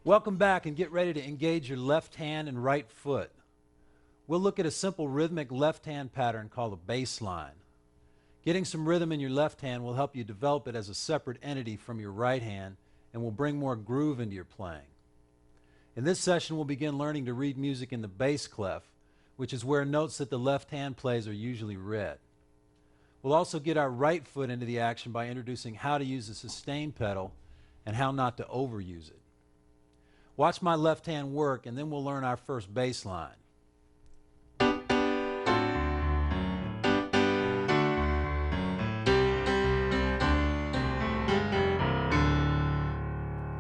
Welcome back, and get ready to engage your left hand and right foot. We'll look at a simple rhythmic left hand pattern called a bass line. Getting some rhythm in your left hand will help you develop it as a separate entity from your right hand and will bring more groove into your playing. In this session, we'll begin learning to read music in the bass clef, which is where notes that the left hand plays are usually read. We'll also get our right foot into the action by introducing how to use the sustain pedal and how not to overuse it. Watch my left hand work, and then we'll learn our first bass line.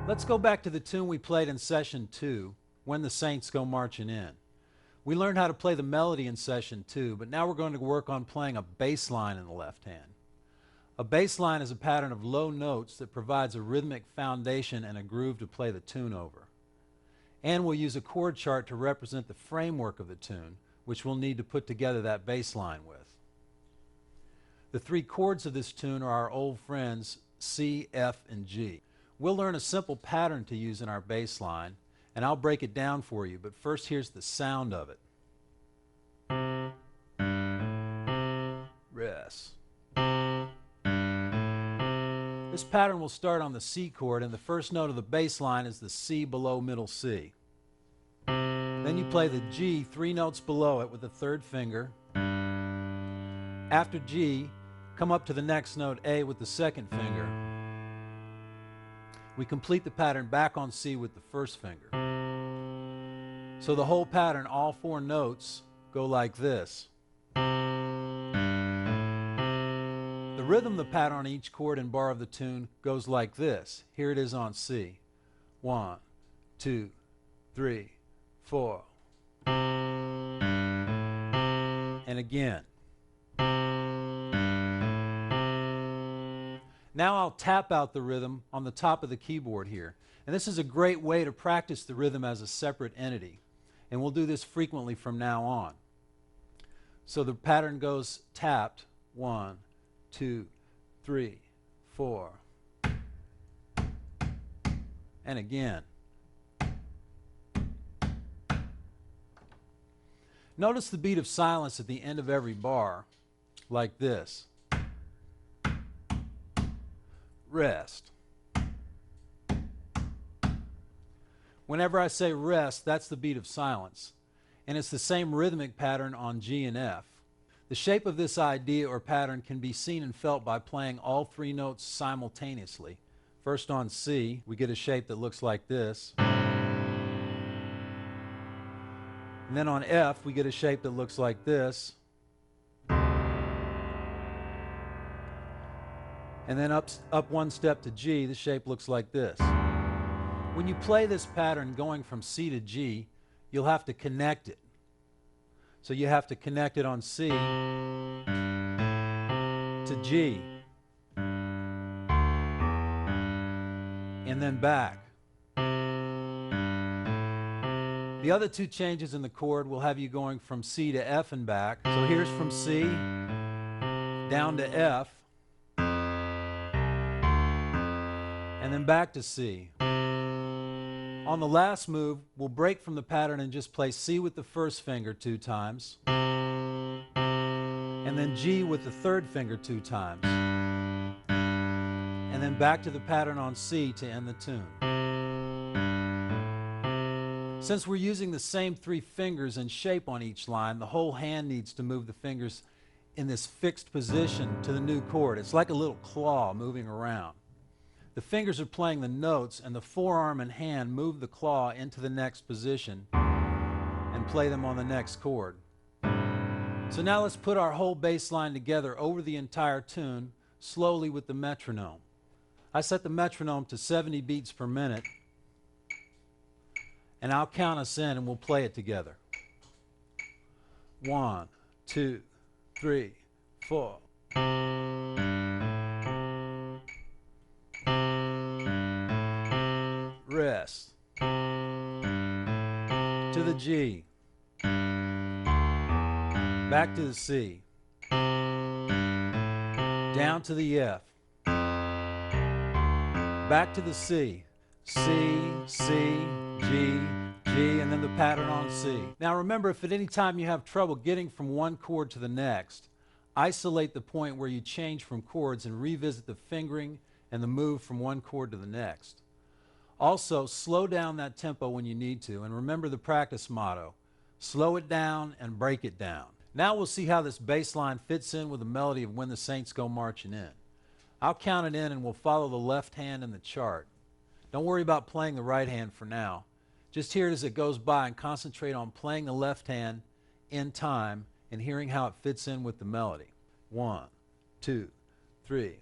Let's go back to the tune we played in session 2, When the Saints Go Marching In. We learned how to play the melody in session 2, but now we're going to work on playing a bass line in the left hand. A bass line is a pattern of low notes that provides a rhythmic foundation and a groove to play the tune over. And we'll use a chord chart to represent the framework of the tune, which we'll need to put together that bass line with. The three chords of this tune are our old friends C, F, and G. We'll learn a simple pattern to use in our bass line, and I'll break it down for you, but first here's the sound of it. Rest. This pattern will start on the C chord, and the first note of the bass line is the C below middle C. Then you play the G 3 notes below it with the third finger. After G, come up to the next note A with the second finger. We complete the pattern back on C with the first finger. So the whole pattern, all 4 notes, go like this. The rhythm of the pattern on each chord and bar of the tune goes like this. Here it is on C. 1, 2, 3, 4. And again. Now I'll tap out the rhythm on the top of the keyboard here. And this is a great way to practice the rhythm as a separate entity. And we'll do this frequently from now on. So the pattern goes tapped, 1, 2, 3, 4. And again. Notice the beat of silence at the end of every bar, like this. Rest. Whenever I say rest, that's the beat of silence. And it's the same rhythmic pattern on G and F. The shape of this idea or pattern can be seen and felt by playing all 3 notes simultaneously. First on C, we get a shape that looks like this. And then on F, we get a shape that looks like this. And then up 1 step to G, the shape looks like this. When you play this pattern going from C to G, you'll have to connect it. So you have to connect it on C to G. And then back. The other 2 changes in the chord will have you going from C to F and back. So here's from C down to F. And then back to C. On the last move, we'll break from the pattern and just play C with the first finger 2 times, and then G with the third finger 2 times, and then back to the pattern on C to end the tune. Since we're using the same 3 fingers and shape on each line, the whole hand needs to move the fingers in this fixed position to the new chord. It's like a little claw moving around. The fingers are playing the notes, and the forearm and hand move the claw into the next position and play them on the next chord. So now let's put our whole bass line together over the entire tune, slowly with the metronome. I set the metronome to 70 beats per minute, and I'll count us in and we'll play it together. 1, 2, 3, 4. Rest. To the G. Back to the C. Down to the F. Back to the C. C, C, G, G, and then the pattern on C. Now remember, if at any time you have trouble getting from one chord to the next, isolate the point where you change from chords and revisit the fingering and the move from one chord to the next. Also, slow down that tempo when you need to, and remember the practice motto: slow it down and break it down. Now we'll see how this bass line fits in with the melody of When the Saints Go Marching In. I'll count it in and we'll follow the left hand in the chart. Don't worry about playing the right hand for now. Just hear it as it goes by and concentrate on playing the left hand in time and hearing how it fits in with the melody. 1, 2, 3.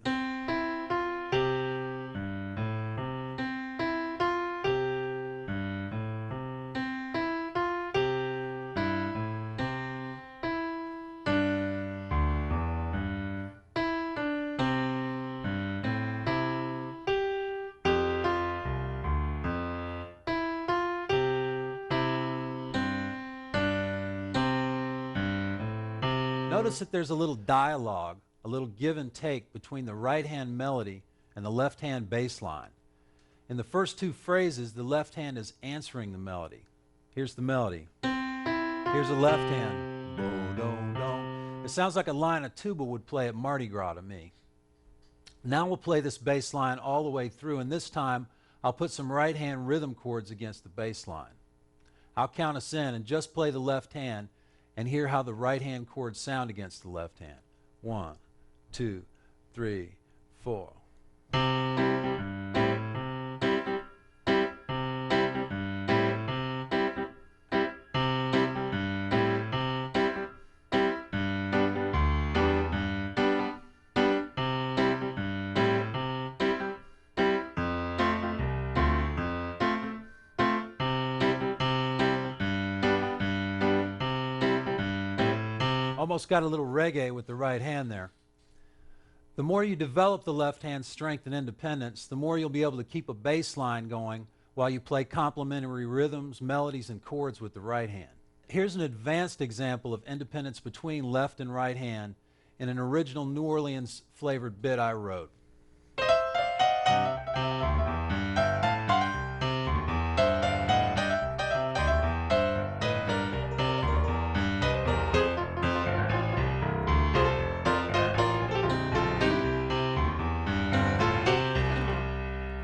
Notice that there's a little dialogue, a little give and take between the right hand melody and the left hand bass line. In the first two phrases, the left hand is answering the melody. Here's the melody. Here's the left hand. Bo, do, do. It sounds like a line a tuba would play at Mardi Gras to me. Now we'll play this bass line all the way through, and this time I'll put some right hand rhythm chords against the bass line. I'll count us in and just play the left hand and hear how the right hand chords sound against the left hand. 1, 2, 3, 4. Almost got a little reggae with the right hand there. The more you develop the left hand's strength and independence, the more you'll be able to keep a bass line going while you play complementary rhythms, melodies, and chords with the right hand. Here's an advanced example of independence between left and right hand in an original New Orleans flavored bit I wrote.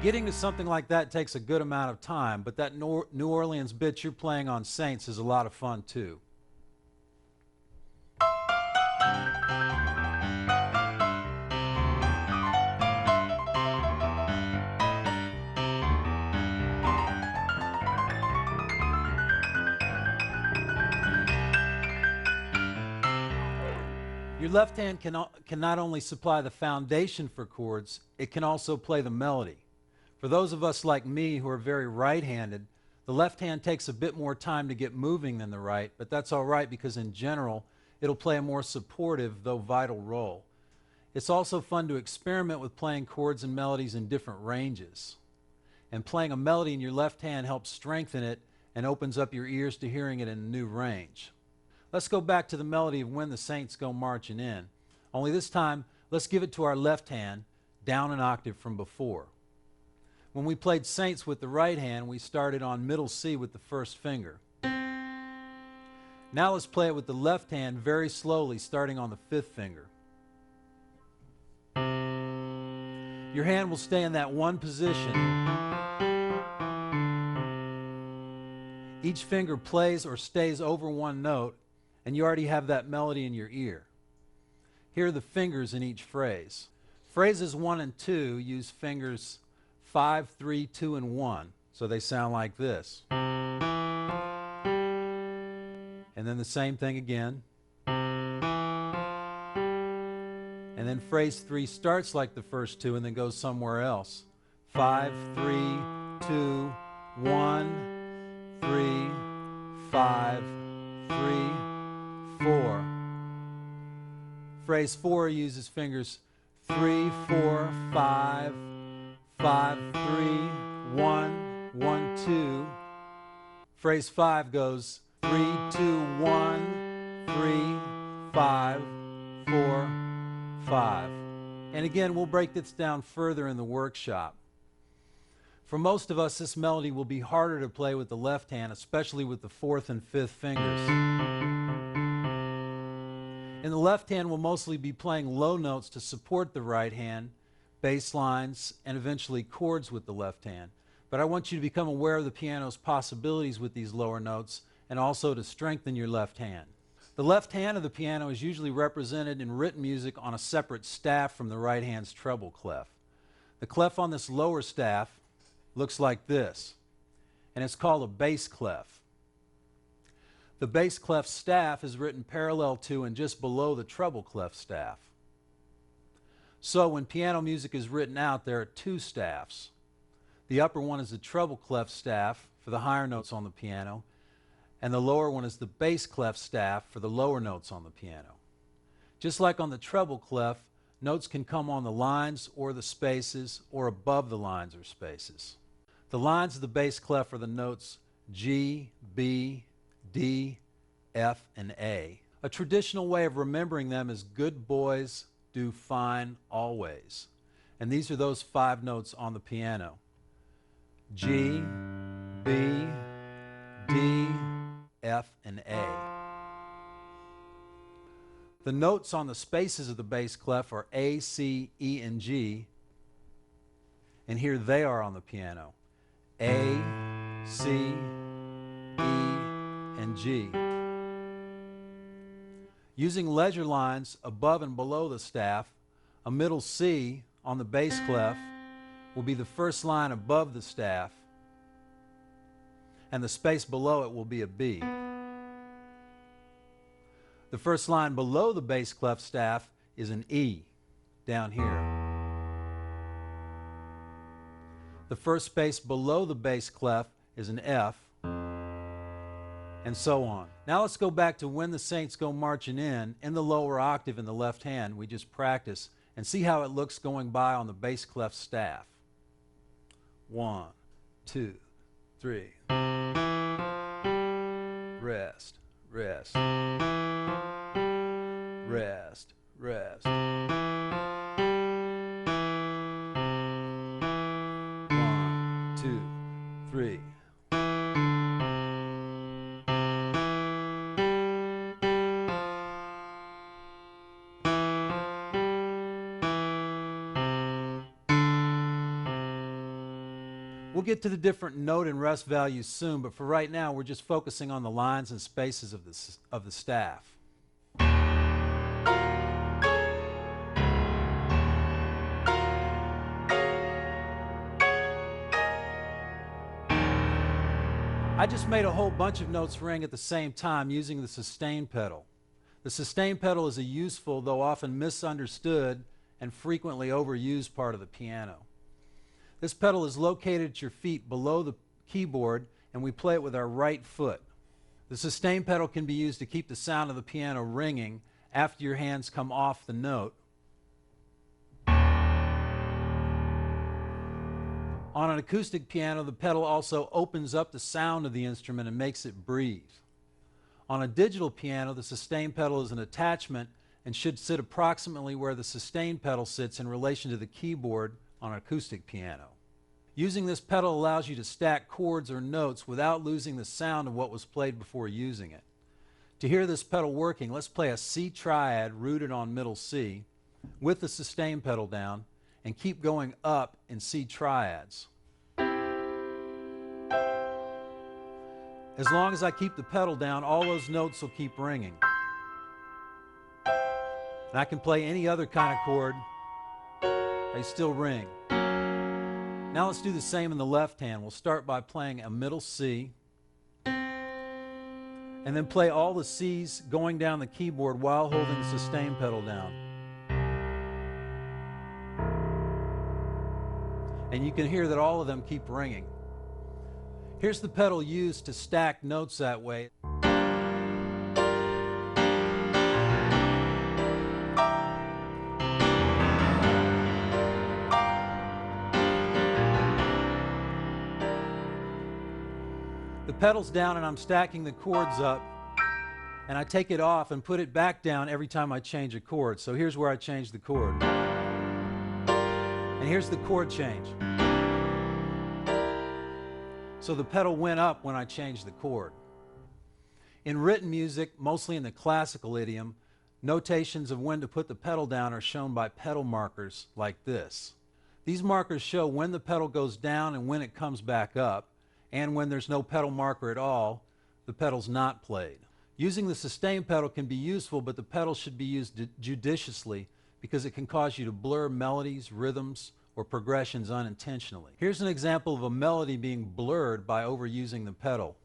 Getting to something like that takes a good amount of time, but that New Orleans bit you're playing on Saints is a lot of fun too. Your left hand can not only supply the foundation for chords, it can also play the melody. For those of us like me who are very right-handed, the left hand takes a bit more time to get moving than the right, but that's all right because in general, it'll play a more supportive, though vital role. It's also fun to experiment with playing chords and melodies in different ranges. And playing a melody in your left hand helps strengthen it and opens up your ears to hearing it in a new range. Let's go back to the melody of When the Saints Go Marching In. Only this time, let's give it to our left hand, down an octave from before. When we played Saints with the right hand, we started on middle C with the first finger. Now let's play it with the left hand very slowly, starting on the fifth finger. Your hand will stay in that one position. Each finger plays or stays over one note, and you already have that melody in your ear. Here are the fingers in each phrase. Phrases 1 and 2 use fingers 5, 3, 2, and 1, so they sound like this. And then the same thing again. And And then phrase 3 starts like the first two and then goes somewhere else. 5, 3, 2, 1, 3, 5, 3, 4. Phrase 4 uses fingers 3, 4, 5, 5, 3, 1, 1, 2. Phrase 5 goes 3, 2, 1, 3, 5, 4, 5. And again, we'll break this down further in the workshop. For most of us, this melody will be harder to play with the left hand, especially with the fourth and fifth fingers. In the left hand, we'll mostly be playing low notes to support the right hand, bass lines, and eventually chords with the left hand. But I want you to become aware of the piano's possibilities with these lower notes and also to strengthen your left hand. The left hand of the piano is usually represented in written music on a separate staff from the right hand's treble clef. The clef on this lower staff looks like this, and it's called a bass clef. The bass clef staff is written parallel to and just below the treble clef staff. So when piano music is written out, there are two staffs. The upper one is the treble clef staff for the higher notes on the piano, and the lower one is the bass clef staff for the lower notes on the piano. Just like on the treble clef, notes can come on the lines or the spaces or above the lines or spaces. The lines of the bass clef are the notes G, B, D, F, and A. A traditional way of remembering them is good boys do fine always. And these are those 5 notes on the piano. G, B, D, F, and A. The notes on the spaces of the bass clef are A, C, E, and G. And here they are on the piano. A, C, E, and G. Using leisure lines above and below the staff, a middle C on the bass clef will be the first line above the staff, and the space below it will be a B. The first line below the bass clef staff is an E down here. The first space below the bass clef is an F, and so on. Now let's go back to When the Saints Go Marching In the lower octave in the left hand we just practiced, and see how it looks going by on the bass clef staff. 1, 2, 3. Rest, rest, rest, rest. 1, 2, 3. We'll get to the different note and rest values soon, but for right now we're just focusing on the lines and spaces of the staff. I just made a whole bunch of notes ring at the same time using the sustain pedal. The sustain pedal is a useful, though often misunderstood and frequently overused part of the piano. This pedal is located at your feet below the keyboard, and we play it with our right foot. The sustain pedal can be used to keep the sound of the piano ringing after your hands come off the note. On an acoustic piano, the pedal also opens up the sound of the instrument and makes it breathe. On a digital piano, the sustain pedal is an attachment and should sit approximately where the sustain pedal sits in relation to the keyboard on an acoustic piano. Using this pedal allows you to stack chords or notes without losing the sound of what was played before using it. To hear this pedal working, let's play a C triad rooted on middle C with the sustain pedal down and keep going up in C triads. As long as I keep the pedal down, all those notes will keep ringing. And I can play any other kind of chord, they still ring. Now let's do the same in the left hand. We'll start by playing a middle C, and then play all the C's going down the keyboard while holding the sustain pedal down. and you can hear that all of them keep ringing. Here's the pedal used to stack notes that way. The pedal's down and I'm stacking the chords up, and I take it off and put it back down every time I change a chord. So here's where I change the chord. And here's the chord change. So the pedal went up when I changed the chord. In written music, mostly in the classical idiom, notations of when to put the pedal down are shown by pedal markers like this. These markers show when the pedal goes down and when it comes back up, and when there's no pedal marker at all, the pedal's not played. Using the sustain pedal can be useful, but the pedal should be used judiciously because it can cause you to blur melodies, rhythms, or progressions unintentionally. Here's an example of a melody being blurred by overusing the pedal.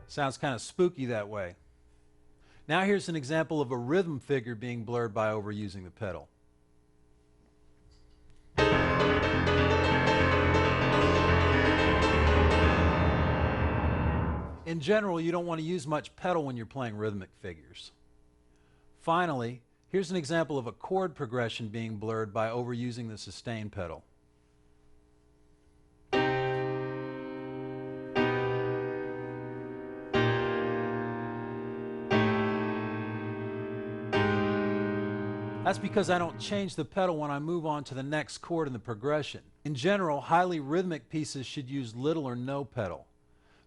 Sounds kind of spooky that way. Now here's an example of a rhythm figure being blurred by overusing the pedal. In general, you don't want to use much pedal when you're playing rhythmic figures. Finally, here's an example of a chord progression being blurred by overusing the sustain pedal. That's because I don't change the pedal when I move on to the next chord in the progression. In general, highly rhythmic pieces should use little or no pedal.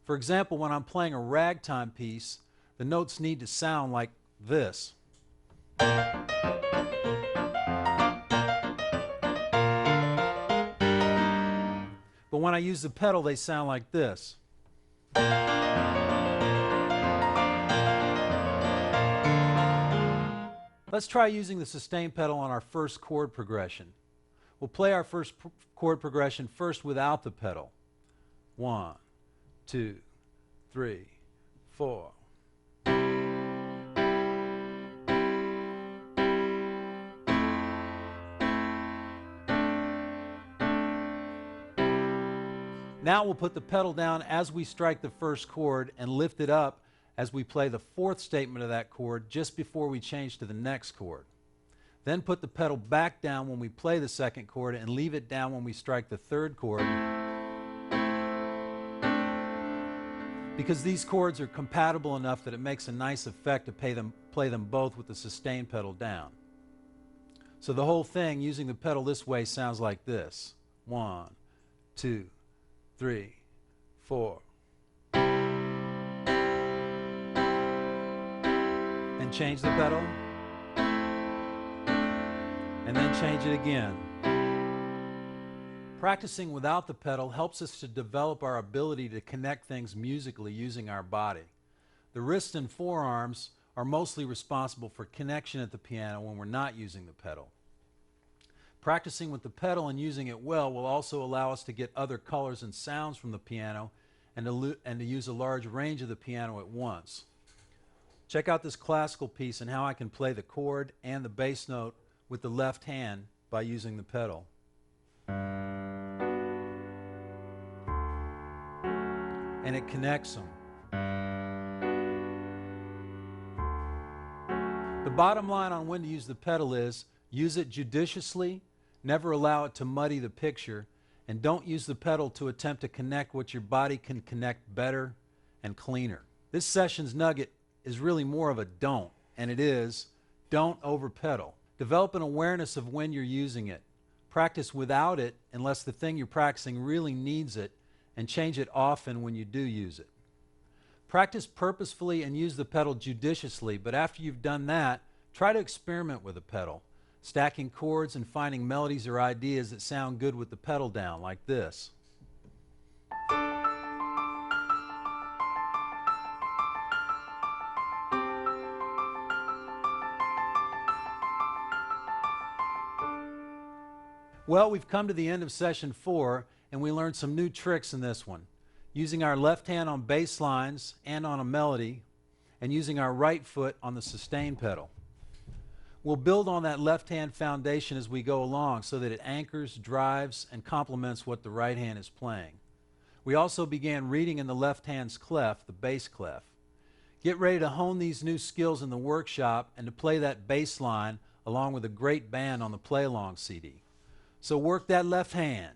For example, when I'm playing a ragtime piece, the notes need to sound like this. But when I use the pedal, they sound like this. Let's try using the sustain pedal on our first chord progression. We'll play our first chord progression first without the pedal. 1, 2, 3, 4. Now we'll put the pedal down as we strike the first chord and lift it up as we play the fourth statement of that chord just before we change to the next chord. Then put the pedal back down when we play the second chord and leave it down when we strike the third chord, because these chords are compatible enough that it makes a nice effect to play them both with the sustain pedal down. So the whole thing, using the pedal this way, sounds like this. 1, 2, 3, 4. And change the pedal. And then change it again. Practicing without the pedal helps us to develop our ability to connect things musically using our body. The wrists and forearms are mostly responsible for connection at the piano when we're not using the pedal. Practicing with the pedal and using it well will also allow us to get other colors and sounds from the piano and to use a large range of the piano at once. Check out this classical piece and how I can play the chord and the bass note with the left hand by using the pedal. And it connects them. The bottom line on when to use the pedal is, use it judiciously, never allow it to muddy the picture, and don't use the pedal to attempt to connect what your body can connect better and cleaner. This session's nugget is really more of a don't, and it is, don't over pedal. Develop an awareness of when you're using it. Practice without it unless the thing you're practicing really needs it, and change it often when you do use it. Practice purposefully and use the pedal judiciously, but after you've done that, try to experiment with the pedal, stacking chords and finding melodies or ideas that sound good with the pedal down, like this. Well, we've come to the end of session 4, and we learned some new tricks in this one. using our left hand on bass lines and on a melody, and using our right foot on the sustain pedal. We'll build on that left hand foundation as we go along so that it anchors, drives, and complements what the right hand is playing. We also began reading in the left hand's clef, the bass clef. Get ready to hone these new skills in the workshop and to play that bass line along with a great band on the Play Along CD. So work that left hand.